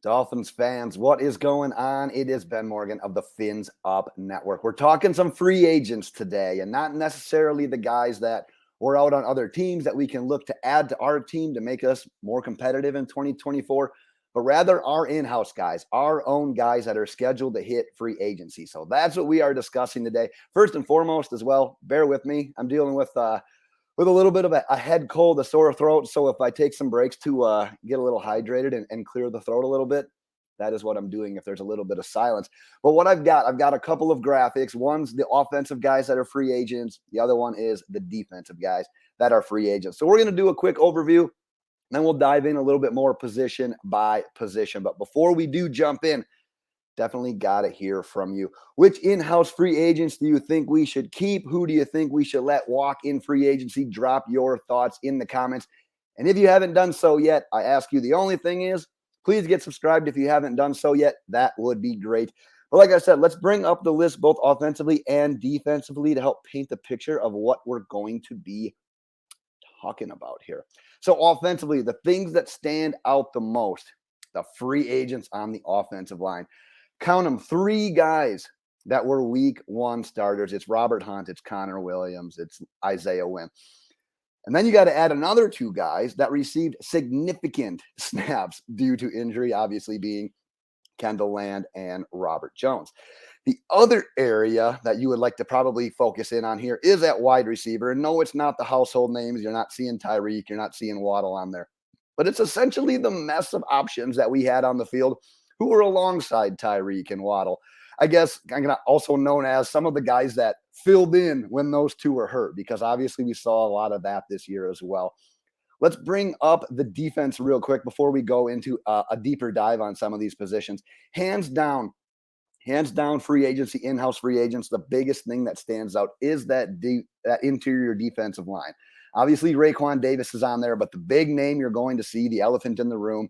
Dolphins fans, what is going on? It is Ben Morgan of the Fins Up Network. We're talking some free agents today, and not necessarily the guys that were out on other teams that we can look to add to our team to make us more competitive in 2024, but rather our in-house guys, our own guys that are scheduled to hit free agency. So that's what we are discussing today. First and foremost, as well, bear with me. I'm dealing with a little bit of a head cold, a sore throat. So if I take some breaks to get a little hydrated and clear the throat a little bit, that is what I'm doing if there's a little bit of silence. But what I've got a couple of graphics. One's the offensive guys that are free agents. The other one is the defensive guys that are free agents. So we're going to do a quick overview, then we'll dive in a little bit more position by position. But before we do jump in, definitely got to hear from you. Which in-house free agents do you think we should keep? Who do you think we should let walk in free agency? Drop your thoughts in the comments. And if you haven't done so yet, I ask you, the only thing is, please get subscribed if you haven't done so yet. That would be great. But like I said, let's bring up the list both offensively and defensively to help paint the picture of what we're going to be talking about here. So offensively, the things that stand out the most, the free agents on the offensive line. Count them, 3 guys that were week 1 starters. It's Robert Hunt, it's Connor Williams, it's Isaiah Wynn. And then you got to add another 2 guys that received significant snaps due to injury, obviously being Kendall, Lamm, and Robert Jones. The other area that you would like to probably focus in on here is at wide receiver. And no, it's not the household names. You're not seeing Tyreek. You're not seeing Waddle on there. But it's essentially the mess of options that we had on the field who were alongside Tyreek and Waddle. I guess also known as some of the guys that filled in when those 2 were hurt, because obviously we saw a lot of that this year as well. Let's bring up the defense real quick before we go into a deeper dive on some of these positions. Hands down, free agency, in-house free agents, the biggest thing that stands out is that interior defensive line. Obviously, Raekwon Davis is on there, but the big name you're going to see, the elephant in the room,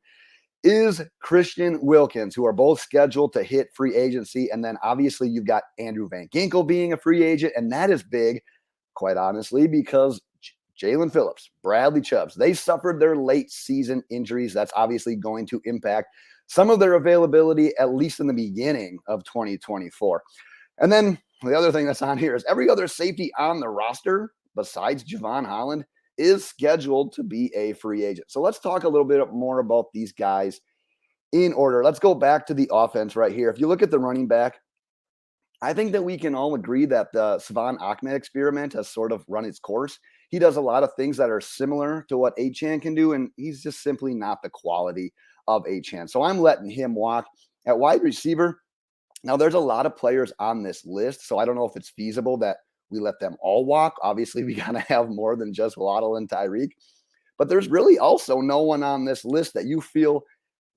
is Christian Wilkins, who are both scheduled to hit free agency. And then obviously you've got Andrew Van Ginkel being a free agent. And that is big, quite honestly, because Jalen Phillips, Bradley Chubbs, they suffered their late season injuries. That's obviously going to impact some of their availability, at least in the beginning of 2024. And then the other thing that's on here is every other safety on the roster besides Javon Holland is scheduled to be a free agent. So let's talk a little bit more about these guys in order. Let's go back to the offense right here. If you look at the running back, I think that we can all agree that the Savon Ahmed experiment has sort of run its course. He does a lot of things that are similar to what Achane can do, and he's just simply not the quality of Achane. So I'm letting him walk. At wide receiver, now there's a lot of players on this list, so I don't know if it's feasible that we let them all walk. Obviously, we got to have more than just Waddle and Tyreek. But there's really also no one on this list that you feel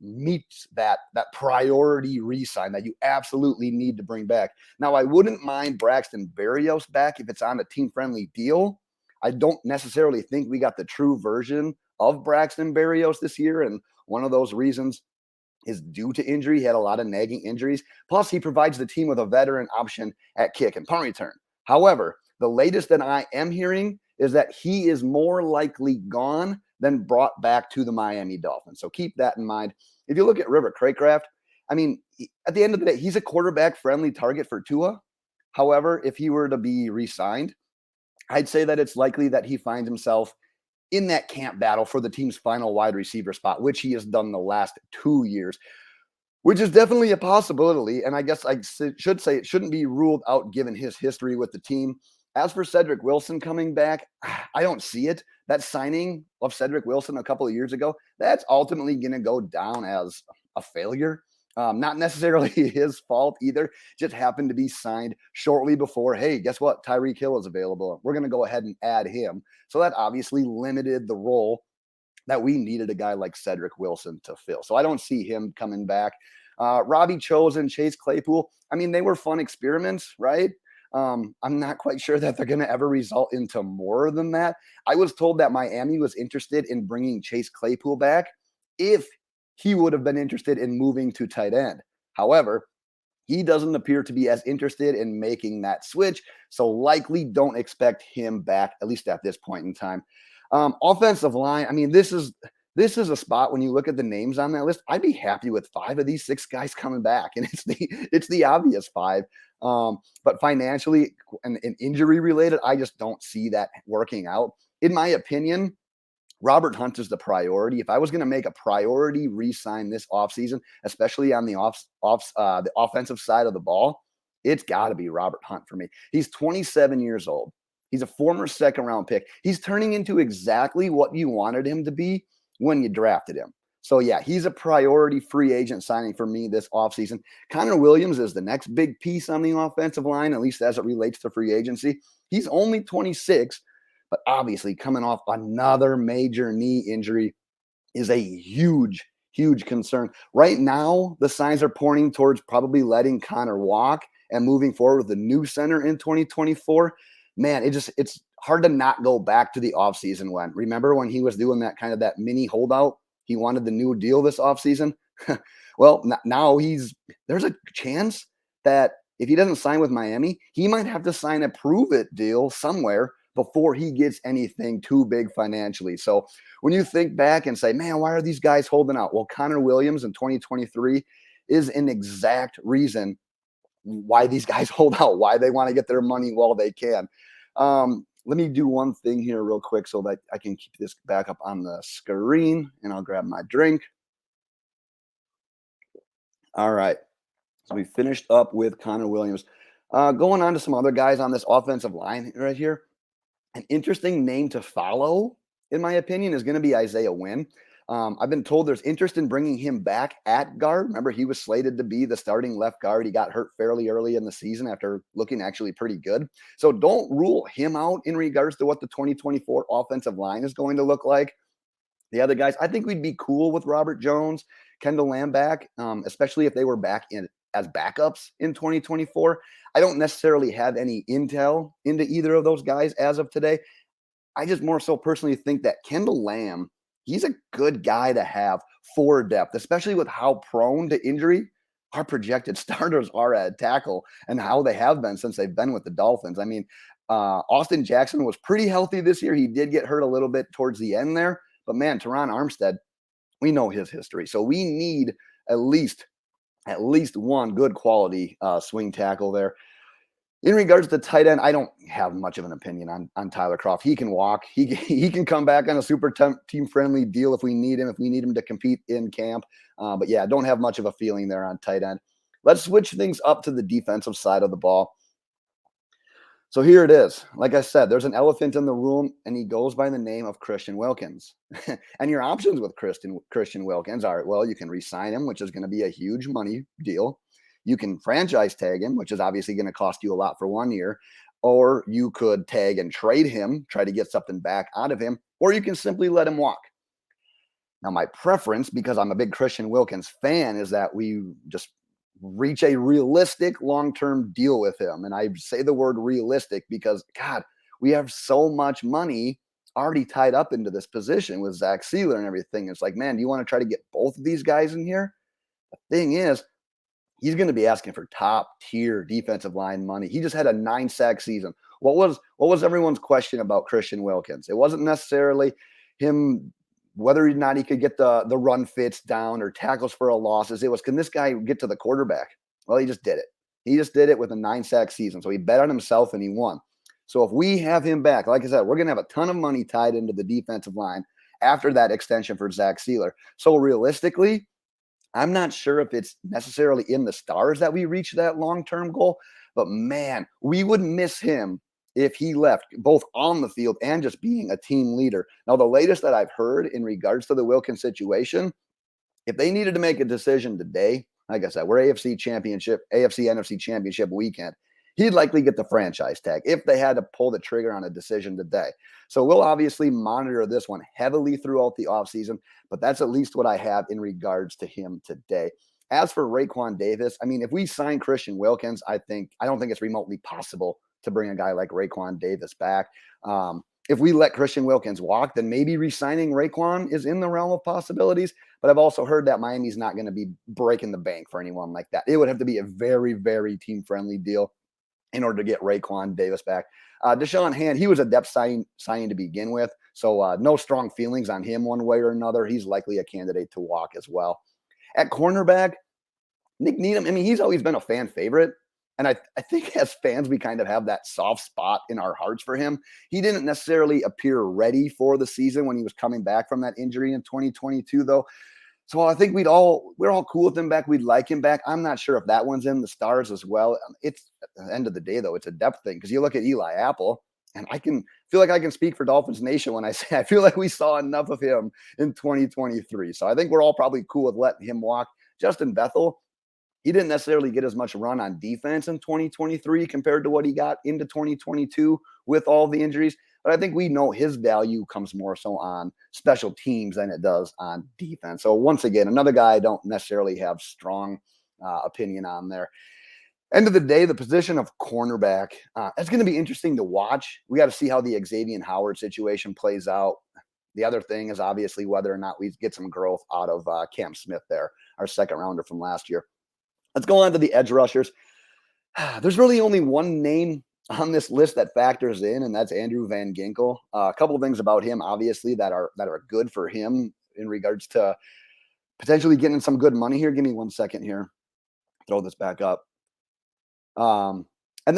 meets that priority re-sign that you absolutely need to bring back. Now, I wouldn't mind Braxton Berrios back if it's on a team-friendly deal. I don't necessarily think we got the true version of Braxton Berrios this year, and one of those reasons is due to injury. He had a lot of nagging injuries. Plus, he provides the team with a veteran option at kick and punt return. However, the latest that I am hearing is that he is more likely gone than brought back to the Miami Dolphins. So keep that in mind. If you look at River Craycraft, I mean, at the end of the day, he's a quarterback-friendly target for Tua. However, if he were to be re-signed, I'd say that it's likely that he finds himself in that camp battle for the team's final wide receiver spot, which he has done the last 2 years, which is definitely a possibility. And I guess I should say it shouldn't be ruled out given his history with the team. As for Cedric Wilson coming back, I don't see it. That signing of Cedric Wilson a couple of years ago, that's ultimately going to go down as a failure. Not necessarily his fault either. Just happened to be signed shortly before, hey, guess what? Tyreek Hill is available. We're going to go ahead and add him. So that obviously limited the role that we needed a guy like Cedric Wilson to fill. So I don't see him coming back. Robbie Chosen, Chase Claypool, I mean, they were fun experiments, right? I'm not quite sure that they're going to ever result into more than that. I was told that Miami was interested in bringing Chase Claypool back if he would have been interested in moving to tight end. However, he doesn't appear to be as interested in making that switch, so likely don't expect him back, at least at this point in time. Offensive line, I mean, this is this is a spot when you look at the names on that list, I'd be happy with 5 of these 6 guys coming back, and it's the obvious 5. But financially and injury related, I just don't see that working out. In my opinion, Robert Hunt is the priority. If I was going to make a priority re-sign this offseason, especially on the the offensive side of the ball, it's got to be Robert Hunt for me. He's 27 years old. He's a former second-round pick. He's turning into exactly what you wanted him to be when you drafted him. So, yeah, he's a priority free agent signing for me this offseason. Connor Williams is the next big piece on the offensive line, at least as it relates to free agency. He's only 26, but obviously coming off another major knee injury is a huge, huge concern. Right now, the signs are pointing towards probably letting Connor walk and moving forward with the new center in 2024. Man, it's hard to not go back to the offseason when. Remember when he was doing that kind of that mini holdout? He wanted the new deal this offseason. Well, now there's a chance that if he doesn't sign with Miami, he might have to sign a prove-it deal somewhere before he gets anything too big financially. So when you think back and say, man, why are these guys holding out? Well, Connor Williams in 2023 is an exact reason why these guys hold out, why they want to get their money while they can. Let me do one thing here real quick so that I can keep this back up on the screen, and I'll grab my drink. All right. So we finished up with Connor Williams. Going on to some other guys on this offensive line right here. An interesting name to follow, in my opinion, is going to be Isaiah Wynn. I've been told there's interest in bringing him back at guard. Remember, he was slated to be the starting left guard. He got hurt fairly early in the season after looking actually pretty good. So don't rule him out in regards to what the 2024 offensive line is going to look like. The other guys, I think we'd be cool with Robert Jones, Kendall Lamm back, especially if they were back in as backups in 2024. I don't necessarily have any intel into either of those guys as of today. I just more so personally think that Kendall Lamm, he's a good guy to have for depth, especially with how prone to injury our projected starters are at tackle and how they have been since they've been with the Dolphins. I mean, Austin Jackson was pretty healthy this year. He did get hurt a little bit towards the end there, but man, Teron Armstead, we know his history. So we need at least one good quality swing tackle there. In regards to tight end, I don't have much of an opinion on Tyler Kroft. He can walk. He can come back on a super team-friendly deal if we need him to compete in camp. But yeah, don't have much of a feeling there on tight end. Let's switch things up to the defensive side of the ball. So here it is. Like I said, there's an elephant in the room, and he goes by the name of Christian Wilkins. And your options with Christian Wilkins are, well, you can re-sign him, which is going to be a huge money deal. You can franchise tag him, which is obviously going to cost you a lot for 1 year, or you could tag and trade him, try to get something back out of him, or you can simply let him walk. Now, my preference, because I'm a big Christian Wilkins fan, is that we just reach a realistic long-term deal with him. And I say the word realistic because, God, we have so much money already tied up into this position with Zach Sealer and everything. It's like, man, do you want to try to get both of these guys in here? The thing is, he's going to be asking for top tier defensive line money. He just had a 9-sack season. What was everyone's question about Christian Wilkins? It wasn't necessarily him, whether or not he could get the run fits down or tackles for a losses. It was, can this guy get to the quarterback? Well, he just did it. He just did it with a 9-sack season. So he bet on himself and he won. So if we have him back, like I said, we're going to have a ton of money tied into the defensive line after that extension for Zach Sealer. So realistically, I'm not sure if it's necessarily in the stars that we reach that long-term goal, but man, we would miss him if he left, both on the field and just being a team leader. Now, the latest that I've heard in regards to the Wilkins situation, if they needed to make a decision today, like I said, we're NFC NFC Championship weekend, he'd likely get the franchise tag if they had to pull the trigger on a decision today. So we'll obviously monitor this one heavily throughout the offseason, but that's at least what I have in regards to him today. As for Raekwon Davis, I mean, if we sign Christian Wilkins, I don't think it's remotely possible to bring a guy like Raekwon Davis back. If we let Christian Wilkins walk, then maybe re-signing Raekwon is in the realm of possibilities. But I've also heard that Miami's not going to be breaking the bank for anyone like that. It would have to be a very, very team-friendly deal in order to get Raekwon Davis back. Deshaun Hand, he was a depth signing to begin with. So no strong feelings on him one way or another. He's likely a candidate to walk as well. At cornerback, Nick Needham, I mean, he's always been a fan favorite. And I think as fans, we kind of have that soft spot in our hearts for him. He didn't necessarily appear ready for the season when he was coming back from that injury in 2022, though. So I think we're all cool with him back. We'd like him back. I'm not sure if that one's in the stars as well. It's at the end of the day, though, it's a depth thing because you look at Eli Apple, and I can feel like I can speak for Dolphins Nation when I say I feel like we saw enough of him in 2023. So I think we're all probably cool with letting him walk. Justin Bethel, he didn't necessarily get as much run on defense in 2023 compared to what he got into 2022 with all the injuries. But I think we know his value comes more so on special teams than it does on defense. So once again, another guy I don't necessarily have strong opinion on there. End of the day, the position of cornerback, it's going to be interesting to watch. We got to see how the Xavier Howard situation plays out. The other thing is obviously whether or not we get some growth out of Cam Smith there, our second rounder from last year. Let's go on to the edge rushers. There's really only one name on this list that factors in, and that's Andrew Van Ginkel. A couple of things about him, obviously, that are good for him in regards to potentially getting some good money here. Give me 1 second here. Throw this back up. And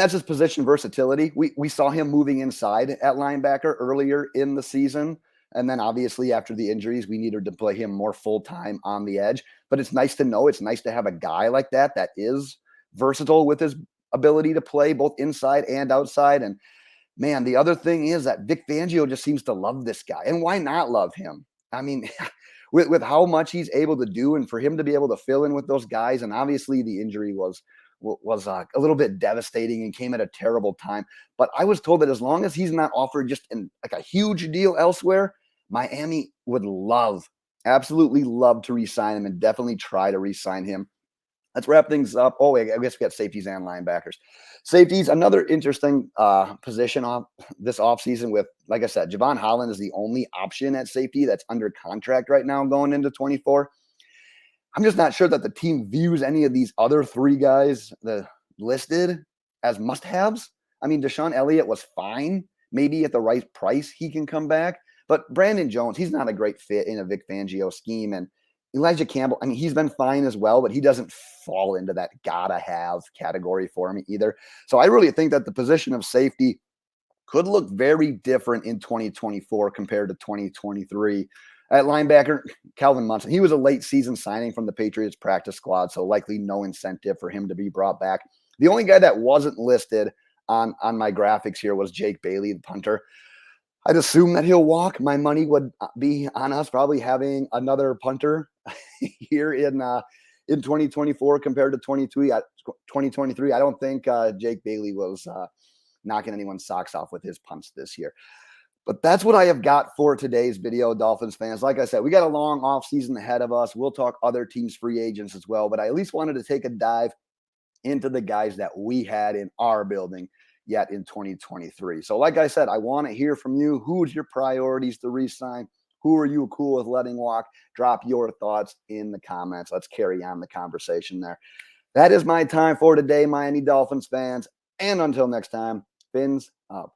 that's his position versatility. We saw him moving inside at linebacker earlier in the season. And then obviously after the injuries, we needed to play him more full-time on the edge. But it's nice to know, it's nice to have a guy like that is versatile with his ability to play both inside and outside. And man, the other thing is that Vic Fangio just seems to love this guy. And why not love him? I mean, with how much he's able to do and for him to be able to fill in with those guys. And obviously the injury was a little bit devastating and came at a terrible time. But I was told that as long as he's not offered just like a huge deal elsewhere, Miami would absolutely love to re-sign him and definitely try to re-sign him. Let's wrap things up. Oh, I guess we got safeties and linebackers. Safeties, another interesting position on this offseason with, like I said, Javon Holland is the only option at safety that's under contract right now going into 24. I'm just not sure that the team views any of these other three guys listed as must-haves. I mean, Deshaun Elliott was fine. Maybe at the right price, he can come back. But Brandon Jones, he's not a great fit in a Vic Fangio scheme. And Elijah Campbell, I mean, he's been fine as well, but he doesn't fall into that gotta-have category for me either. So I really think that the position of safety could look very different in 2024 compared to 2023. At linebacker, Calvin Munson, he was a late season signing from the Patriots practice squad, so likely no incentive for him to be brought back. The only guy that wasn't listed on my graphics here was Jake Bailey, the punter. I'd assume that he'll walk. My money would be on us probably having another punter here in 2024 compared to 2023. I don't think Jake Bailey was knocking anyone's socks off with his punts this year. But that's what I have got for today's video, Dolphins fans. Like I said, we got a long offseason ahead of us. We'll talk other teams' free agents as well, but I at least wanted to take a dive into the guys that we had in our building yet in 2023. So like I said, I want to hear from you. Who's your priorities to re-sign? Who are you cool with letting walk? Drop your thoughts in the comments. Let's carry on the conversation there. That is my time for today, Miami Dolphins fans. And until next time, fins up.